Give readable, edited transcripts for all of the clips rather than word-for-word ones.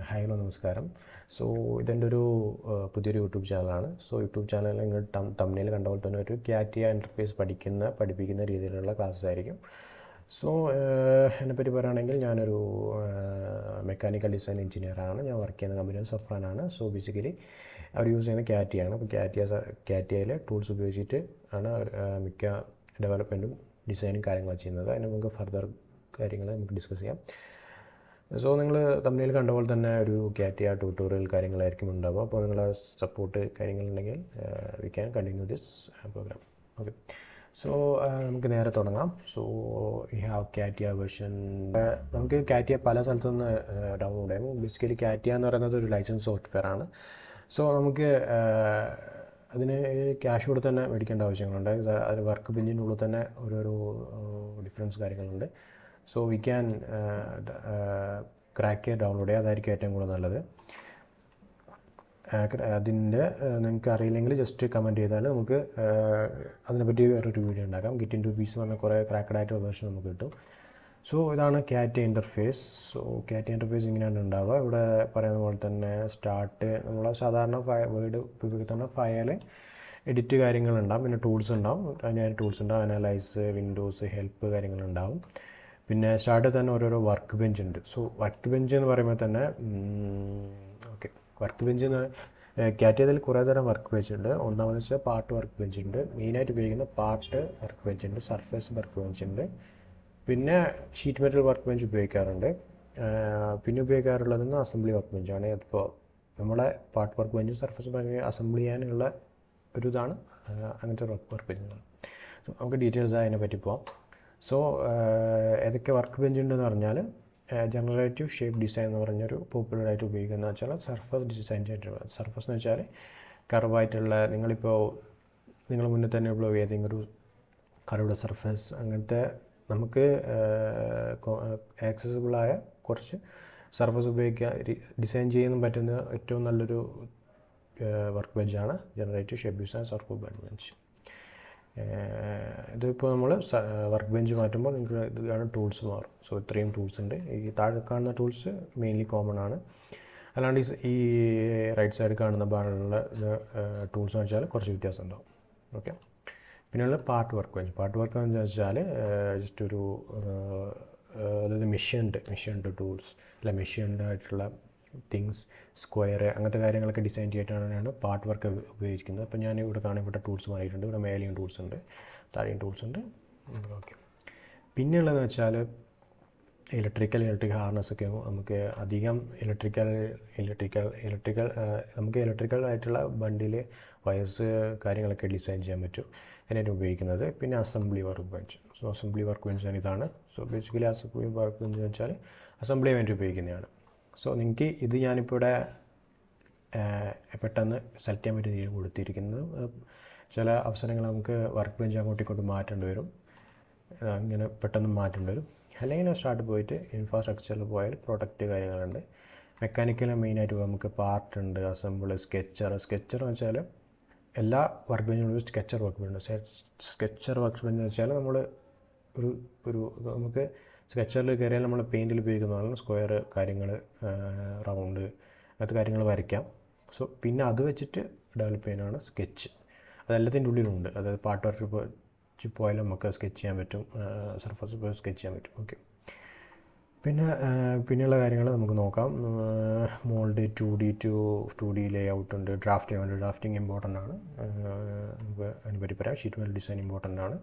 Hello നമസ്കാരം. So ഇതെൻ്റെ ഒരു പുതിയൊരു യൂട്യൂബ് ചാനലാണ്. സോ യൂട്യൂബ് ചാനലിൽ നിങ്ങൾ തമ്മിൽ കണ്ട പോലെ തന്നെ ഒരു ക്യാറ്റിയ ഇൻ്റർഫേസ് പഠിപ്പിക്കുന്ന രീതിയിലുള്ള ക്ലാസ്സസ് ആയിരിക്കും. സോ എന്നെപ്പറ്റി പറയുകയാണെങ്കിൽ ഞാനൊരു മെക്കാനിക്കൽ ഡിസൈൻ എഞ്ചിനീയറാണ്. ഞാൻ വർക്ക് ചെയ്യുന്ന കമ്പനി സഫ്രാനാണ്. സോ ബേസിക്കലി അവർ യൂസ് ചെയ്യുന്ന ക്യാറ്റിയാണ്. അപ്പോൾ ക്യാറ്റിയയിലെ ടൂൾസ് ഉപയോഗിച്ചിട്ട് ആണ് മിക്ക ഡെവലപ്മെൻറ്റും ഡിസൈനും കാര്യങ്ങളൊക്കെ ചെയ്യുന്നത്. അതിന് നമുക്ക് ഫർദർ കാര്യങ്ങൾ നമുക്ക് ഡിസ്കസ് ചെയ്യാം. സോ നിങ്ങൾ തമ്മിൽ കണ്ട പോലെ തന്നെ ഒരു ക്യാറ്റിയ ട്യൂട്ടോറിയൽ കാര്യങ്ങളായിരിക്കും ഉണ്ടാവുക. അപ്പോൾ നിങ്ങളെ സപ്പോർട്ട് കാര്യങ്ങളുണ്ടെങ്കിൽ we can continue this program. Okay, so നമുക്ക് നേരെ തുടങ്ങാം. So we have CATIA version. നമുക്ക് ക്യാറ്റിയ പല സ്ഥലത്തുനിന്ന് ഡൗൺലോഡ് ചെയ്യാം. ബേസിക്കലി ക്യാറ്റിയ എന്ന് പറയുന്നത് ഒരു ലൈസൻസ് സോഫ്റ്റ്വെയർ ആണ്. സോ നമുക്ക് അതിന് ക്യാഷ് കൊടുത്ത് തന്നെ മേടിക്കേണ്ട ആവശ്യങ്ങളുണ്ട്. അത് വർക്ക് ബെഞ്ചിനുള്ളിൽ തന്നെ ഓരോരോ ഡിഫറൻസ് കാര്യങ്ങളുണ്ട്. So we can crack download ചെയ്യുക, അതായിരിക്കും ഏറ്റവും കൂടുതൽ നല്ലത്. അതിൻ്റെ നിങ്ങൾക്ക് അറിയില്ലെങ്കിൽ ജസ്റ്റ് കമൻറ്റ് ചെയ്താൽ നമുക്ക് അതിനെപ്പറ്റി വേറൊരു വീഡിയോ ഉണ്ടാക്കാം. ഗിറ്റ് ഇൻ ടു പീസ് പറഞ്ഞാൽ കുറേ ക്രാക്കഡായിട്ട് വേർഷൻ നമുക്ക് കിട്ടും. സോ ഇതാണ് CATIA interface. So CATIA interface ഇങ്ങനെയാണ് ഉണ്ടാവുക. ഇവിടെ പറയുന്ന പോലെ തന്നെ സ്റ്റാർട്ട് നമ്മളെ സാധാരണ വേർഡ് ഉപയോഗിക്കുന്ന ഫയൽ എഡിറ്റ് കാര്യങ്ങളുണ്ടാവും. പിന്നെ ടൂൾസ് ഉണ്ടാവും. അതിനായിട്ട് ടൂൾസ് ഉണ്ടാവും. അനലൈസ്, വിൻഡോസ്, ഹെൽപ്പ് കാര്യങ്ങളുണ്ടാവും. പിന്നെ സ്റ്റാർട്ടിൽ തന്നെ ഓരോരോ വർക്ക് ബെഞ്ച് ഉണ്ട്. സോ വർക്ക് ബെഞ്ച് എന്ന് പറയുമ്പോൾ തന്നെ ഓക്കെ, വർക്ക് ബെഞ്ച് എന്ന് ക്യാറ്റിയതിൽ കുറേ തരം വർക്ക് ബെഞ്ച് ഉണ്ട്. ഒന്നാമെന്ന് വെച്ചാൽ പാർട്ട് വർക്ക് ബെഞ്ച് ഉണ്ട്. മെയിനായിട്ട് ഉപയോഗിക്കുന്ന പാർട്ട് വർക്ക് ബെഞ്ച് ഉണ്ട്, സർഫേസ് വർക്ക് ബെഞ്ച് ഉണ്ട്, പിന്നെ ഷീറ്റ് മെറ്റൽ വർക്ക് ബെഞ്ച് ഉപയോഗിക്കാറുണ്ട്. പിന്നെ ഉപയോഗിക്കാറുള്ളതെന്ന് അസംബ്ലി വർക്ക് ബെഞ്ചാണ്. അതിപ്പോൾ നമ്മളെ part work bench surface work assembly ചെയ്യാനുള്ള ഒരു ഇതാണ് അങ്ങനത്തെ വർക്ക് ബെഞ്ചാണ്. സോ നമുക്ക് ഡീറ്റെയിൽസ് അതിനെ പറ്റി പോവാം. സോ ഏതൊക്കെ വർക്ക് ബെഞ്ച് ഉണ്ടെന്ന് പറഞ്ഞാൽ ജനറേറ്റീവ് ഷേപ്പ് ഡിസൈൻ എന്ന് പറഞ്ഞൊരു പോപ്പുലറായിട്ട് ഉപയോഗിക്കുന്നത് വെച്ചാൽ സർഫസ് ഡിസൈൻ ചെയ്തിട്ടുള്ള സർഫസ് എന്ന് വെച്ചാൽ കർവായിട്ടുള്ള നിങ്ങൾ മുന്നേ തന്നെ ഉള്ള ഏതെങ്കിലും ഒരു കർവ്ഡ് സർഫസ് അങ്ങനത്തെ നമുക്ക് ആക്സസിബിളായ കുറച്ച് സർഫസ് ഉപയോഗിക്കാൻ ഡിസൈൻ ചെയ്യാൻ പറ്റുന്ന ഏറ്റവും നല്ലൊരു വർക്ക് ബെഞ്ചാണ് generative shape design surface work bench. ഇതിപ്പോൾ നമ്മൾ വർക്ക് ബെഞ്ച് മാറ്റുമ്പോൾ നിങ്ങൾക്ക് ഇതാണ് ടൂൾസ് മാറും. സോ ഇത്രയും ടൂൾസ് ഉണ്ട്. ഈ താഴെ കാണുന്ന ടൂൾസ് മെയിൻലി കോമൺ ആണ്. അല്ലാണ്ട് ഈ റൈറ്റ് സൈഡ് കാണുന്ന ഭാഗമുള്ള ടൂൾസ് എന്ന് വെച്ചാൽ കുറച്ച് വ്യത്യാസം ഉണ്ടാവും. ഓക്കെ, പിന്നെയുള്ള part work bench. Part work എന്ന് വെച്ചാൽ ജസ്റ്റ് ഒരു അതായത് മെഷീൻഡ് ടൂൾസ് അല്ല മെഷീൻഡ് ആയിട്ടുള്ള തിങ്സ്, സ്ക്വയർ അങ്ങനത്തെ കാര്യങ്ങളൊക്കെ ഡിസൈൻ ചെയ്തിട്ടാണ് പാർട്ട് വർക്ക് ഉപയോഗിക്കുന്നത്. അപ്പോൾ ഞാൻ ഇവിടെ കാണപ്പെട്ട ടൂൾസ് മാറിയിട്ടുണ്ട്. ഇവിടെ മേലെയും ടൂൾസ് ഉണ്ട്, താഴെയും ടൂൾസ് ഉണ്ട്. ഓക്കെ, പിന്നെയുള്ളതെന്ന് വെച്ചാൽ ഇലക്ട്രിക്കൽ ഹാർനസ്സൊക്കെ നമുക്ക് അധികം നമുക്ക് ഇലക്ട്രിക്കൽ ആയിട്ടുള്ള ബണ്ടിൽ വയർസ് കാര്യങ്ങളൊക്കെ ഡിസൈൻ ചെയ്യാൻ പറ്റും. അതിനായിട്ട് ഉപയോഗിക്കുന്നത്. പിന്നെ assembly workbench. So assembly workbench ഇതാണ്. So basically assembly workbench എന്ന് വെച്ചാൽ അസംബ്ലി വേണ്ടി ഉപയോഗിക്കുന്നതാണ്. സോ നിങ്ങൾക്ക് ഇത് ഞാനിപ്പോൾ ഇവിടെ പെട്ടെന്ന് സെലക്ട് ചെയ്യാൻ പറ്റിയ രീതിയിൽ കൊടുത്തിരിക്കുന്നത്. ചില അവസരങ്ങൾ നമുക്ക് വർക്ക് ബെഞ്ച് അങ്ങോട്ടേക്കൊണ്ട് മാറ്റേണ്ടി വരും. ഇങ്ങനെ പെട്ടെന്ന് മാറ്റേണ്ടി വരും. അല്ലെങ്കിൽ സ്റ്റാർട്ട് പോയിട്ട് ഇൻഫ്രാസ്ട്രക്ചറിൽ പോയാൽ പ്രൊഡക്റ്റ് കാര്യങ്ങളുണ്ട്. മെക്കാനിക്കൽ മെയിനായിട്ട് നമുക്ക് പാർട്ട് ഉണ്ട്, അസംബിൾ, സ്കെച്ചർ എന്ന് വെച്ചാൽ എല്ലാ വർക്ക് ബെഞ്ചിനും sketcher workbench. Sketcher workbench എന്ന് വെച്ചാൽ നമ്മൾ ഒരു നമുക്ക് സ്കെച്ചറിൽ കയറിയാൽ നമ്മൾ പെയിൻറ്റിൽ ഉപയോഗിക്കുന്നതാണ് സ്ക്വയർ കാര്യങ്ങൾ, റൗണ്ട് അങ്ങനത്തെ കാര്യങ്ങൾ വരയ്ക്കാം. സോ പിന്നെ അത് വെച്ചിട്ട് ഡെവലപ്പ് ചെയ്യാനാണ് സ്കെച്ച്. അതെല്ലാത്തിൻ്റെ ഉള്ളിലുണ്ട്. അതായത് പാർട്ട് വർക്ക് പോയാലും നമുക്ക് സ്കെച്ച് ചെയ്യാൻ പറ്റും, സർഫസ് പോയി സ്കെച്ച് ചെയ്യാൻ പറ്റും. ഓക്കെ, പിന്നെയുള്ള കാര്യങ്ങൾ നമുക്ക് നോക്കാം. മോൾഡ് 2D ലേ ഔട്ട് ഉണ്ട്, ഡ്രാഫ്റ്റിംഗ് ഇമ്പോർട്ടൻ്റ് ആണ്. നമുക്ക് അതിനെപ്പറ്റി പറയാം. ഷീറ്റ് മെറ്റൽ ഡിസൈൻ ഇമ്പോർട്ടൻ്റ് ആണ്.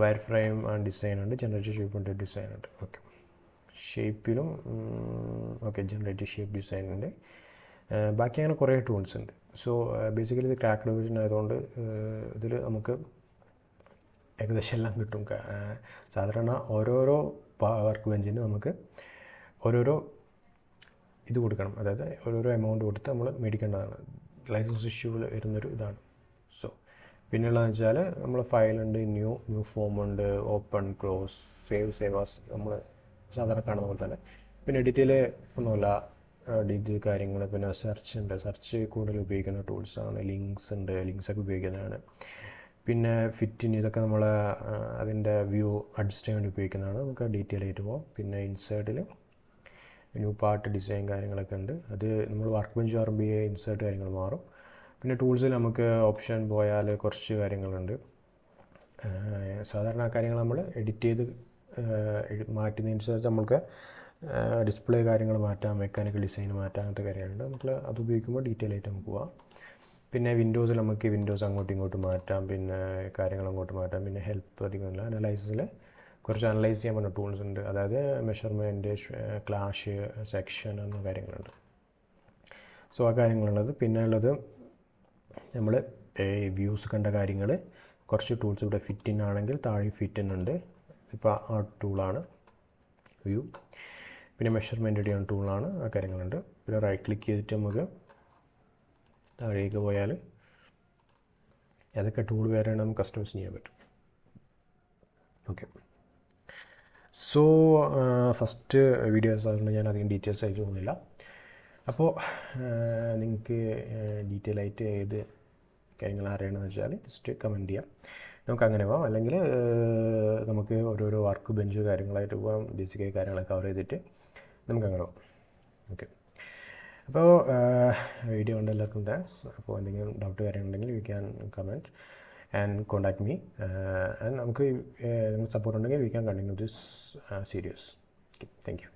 വയർ ഫ്രെയിം ഡിസൈൻ ഉണ്ട്, ജനറേറ്റീവ് ഷേപ്പ് ഉണ്ട്, ഡിസൈൻ ഉണ്ട്. ഓക്കെ, ഷേപ്പിലും ഓക്കെ ജനറേറ്റീവ് ഷേപ്പ് ഡിസൈൻ ഉണ്ട്. ബാക്കി അങ്ങനെ കുറേ ടൂൾസ് ഉണ്ട്. സോ ബേസിക്കലി ഇത് ക്രാക്ക് ഡിവിഷൻ ആയതുകൊണ്ട് ഇതിൽ നമുക്ക് ഏകദേശം എല്ലാം കിട്ടും. സാധാരണ ഓരോരോ വർക്ക് ബെഞ്ചിന് നമുക്ക് ഓരോരോ ഇത് കൊടുക്കണം. അതായത് ഓരോരോ എമൗണ്ട് കൊടുത്ത് നമ്മൾ മേടിക്കേണ്ടതാണ്. ലൈസൻസ് ഇഷ്യൂ വരുന്നൊരു ഇതാണ്. സോ പിന്നെയുള്ളതെന്ന് വെച്ചാൽ നമ്മൾ ഫയലുണ്ട്, ന്യൂ ഫോം ഉണ്ട്, ഓപ്പൺ, ക്ലോസ്, സേവ് ആസ് നമ്മൾ സാധാരണ കാണുന്ന പോലെ തന്നെ. പിന്നെ എഡിറ്റിൽ ഒന്നുമില്ല, എഡിറ്റ് കാര്യങ്ങൾ. പിന്നെ സെർച്ച് കൂടുതൽ ഉപയോഗിക്കുന്ന ടൂൾസാണ്. ലിങ്ക്സൊക്കെ ഉപയോഗിക്കുന്നതാണ്. പിന്നെ ഫിറ്റിന് ഇതൊക്കെ നമ്മൾ അതിൻ്റെ വ്യൂ അഡ്ജസ്റ്റ് ചെയ്യാൻ വേണ്ടി ഉപയോഗിക്കുന്നതാണ്. നമുക്ക് ഡീറ്റെയിൽ ആയിട്ട് പോകാം. പിന്നെ ഇൻസേർട്ടിൽ ന്യൂ പാർട്ട് ഡിസൈൻ കാര്യങ്ങളൊക്കെ ഉണ്ട്. അത് നമ്മൾ വർക്ക് ബെഞ്ച് ആർബി ഇൻസേർട്ട് കാര്യങ്ങൾ മാറും. പിന്നെ ടൂൾസിൽ നമുക്ക് ഓപ്ഷൻ പോയാൽ കുറച്ച് കാര്യങ്ങളുണ്ട്. സാധാരണ കാര്യങ്ങൾ നമ്മൾ എഡിറ്റ് ചെയ്ത് മാറ്റുന്നതനുസരിച്ച് നമുക്ക് ഡിസ്പ്ലേ കാര്യങ്ങൾ മാറ്റാം, മെക്കാനിക്കൽ ഡിസൈൻ മാറ്റാം, അങ്ങനത്തെ കാര്യങ്ങളുണ്ട്. നമുക്ക് അത് ഉപയോഗിക്കുമ്പോൾ ഡീറ്റെയിൽ ആയിട്ട് നമുക്ക് പോവാം. പിന്നെ വിൻഡോസിൽ നമുക്ക് വിൻഡോസ് അങ്ങോട്ടും ഇങ്ങോട്ടും മാറ്റാം, പിന്നെ കാര്യങ്ങൾ അങ്ങോട്ട് മാറ്റാം. പിന്നെ ഹെൽപ്പ് അധികമില്ല. അനലൈസിൽ കുറച്ച് അനലൈസ് ചെയ്യാൻ പറ്റുന്ന ടൂൾസ് ഉണ്ട്. അതായത് മെഷർമെൻറ്റ്, ക്ലാഷ്, സെക്ഷൻ എന്ന കാര്യങ്ങളുണ്ട്. സോ ആ കാര്യങ്ങളുള്ളത്. പിന്നെ ഉള്ളത് നമ്മൾ വ്യൂസ് കണ്ട കാര്യങ്ങൾ കുറച്ച് ടൂൾസ് ഇവിടെ ഫിറ്റിൻ ആണെങ്കിൽ താഴെ ഫിറ്റിൻ ഉണ്ട്. ഇപ്പോൾ ആ ടൂളാണ് വ്യൂ. പിന്നെ മെഷർമെൻറ്റ് ചെയ്യുന്ന ടൂളാണ്, ആ കാര്യങ്ങളുണ്ട്. പിന്നെ റൈറ്റ് ക്ലിക്ക് ചെയ്തിട്ട് നമുക്ക് താഴേക്ക് പോയാൽ അതൊക്കെ ടൂൾ വേറെയാണ്, നമുക്ക് കസ്റ്റമൈസ് ചെയ്യാൻ പറ്റും. ഓക്കെ, സോ ഫസ്റ്റ് വീഡിയോസ് ആയതുകൊണ്ട് ഞാൻ അധികം ഡീറ്റെയിൽസ് ആയിട്ട് പോകുന്നില്ല. അപ്പോൾ നിങ്ങൾക്ക് ഡീറ്റെയിൽ ആയിട്ട് ഏത് കാര്യങ്ങൾ അറിയണമെന്ന് വെച്ചാൽ ജസ്റ്റ് കമൻറ്റ് ചെയ്യാം, നമുക്ക് അങ്ങനെ പോകാം. അല്ലെങ്കിൽ നമുക്ക് ഓരോരോ വർക്ക് ബെഞ്ച് കാര്യങ്ങളായിട്ട് പോകാം, ബേസിക് കാര്യങ്ങളൊക്കെ കവർ ചെയ്തിട്ട് നമുക്ക് അങ്ങനെ പോകാം. ഓക്കെ, അപ്പോൾ വീഡിയോ കൊണ്ട് എല്ലാവർക്കും താങ്ക്സ്. അപ്പോൾ എന്തെങ്കിലും ഡൗട്ട് കാര്യങ്ങളുണ്ടെങ്കിൽ you can comment and contact me. And നമുക്ക് സപ്പോർട്ട് ഉണ്ടെങ്കിൽ we can continue this series. Okay, thank U.